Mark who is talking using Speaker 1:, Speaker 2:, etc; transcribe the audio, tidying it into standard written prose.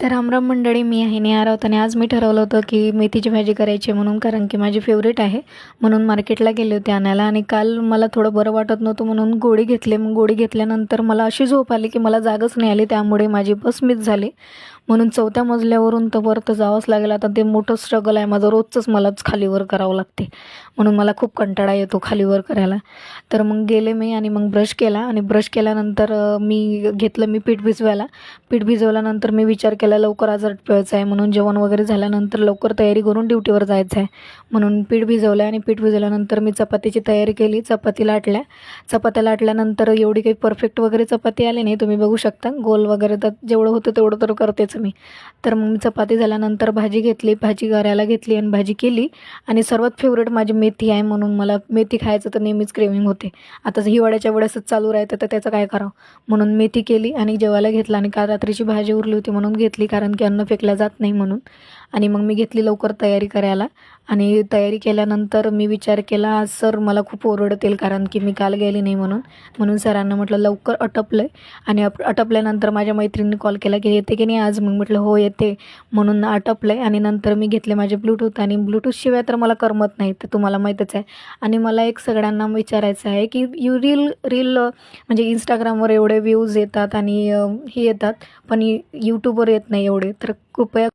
Speaker 1: तर रामराम मंडळी, मी आहे नेहा राऊत आणि आज मी ठरवलं होतं की मेथीची भाजी करायची म्हणून, कारण की माझी फेवरेट आहे म्हणून मार्केटला गेले होते आणायला. आणि काल मला थोडं बरं वाटत नव्हतं म्हणून गोळी घेतली. मग गोळी घेतल्यानंतर मला अशी झोप आली की मला जागच नाही आली, त्यामुळे माझी बस मिस झाली. म्हणून 4थ्या मजल्यावरून तर वर तर जावंच लागेल. आता ते मोठं स्ट्रगल आहे माझं, रोजचंच मलाच खालीवर करावं लागते म्हणून मला खूप कंटाळा येतो खालीवर करायला. तर मग गेले मी आणि मग ब्रश केला आणि ब्रश केल्यानंतर मी पीठ भिजवायला. पीठ भिजवल्यानंतर मी विचार केला लवकर आज आटपायचं आहे म्हणून, जेवण वगैरे झाल्यानंतर लवकर तयारी करून ड्युटीवर जायचं आहे म्हणून पीठ भिजवलं. आणि पीठ भिजवल्यानंतर मी चपातीची तयारी केली. चपात्या लाटल्यानंतर एवढी काही परफेक्ट वगैरे चपाती आली नाही, तुम्ही बघू शकता. गोल वगैरे तर जेवढं होतं तेवढं तर करतेच मी. तर मग मी चपाती झाल्यानंतर भाजी करायला घेतली आणि भाजी केली. आणि सर्वात फेवरेट माझी मेथी आहे म्हणून मला मेथी खायचं तर नेहमीच क्रेविंग होते. आता हिवाळ्याच्या वेळेसच चालू राहतं तर त्याचं काय करावं म्हणून मेथी केली आणि जेवायला घेतला. आणि काल रात्रीची भाजी उरली होती म्हणून घेतली, कारण की अन्न फेकल्या जात नाही म्हणून. आणि मग मी घेतली लवकर तयारी करायला. आणि तयारी केल्यानंतर मी विचार केला आज सर मला खूप ओरडतील, कारण की मी काल गेली नाही म्हणून सरांना म्हटलं लवकर आटपलं. आणि आटपल्यानंतर माझ्या मैत्रिणीने कॉल केला की येते की नाही आज. मग म्हटलं हो येते म्हणून आटपलं. आणि नंतर मी घेतले माझे ब्लूटूथ, आणि ब्लूटूथशिवाय तर मला करमत नाही, तर तुम्हाला माहीतच आहे. आणि मला एक सगळ्यांना विचारायचं आहे की रील म्हणजे इंस्टाग्रामवर एवढे व्ह्यूज येतात आणि हे येतात, पण यूट्यूबवर येत नाही एवढे. तर कृपया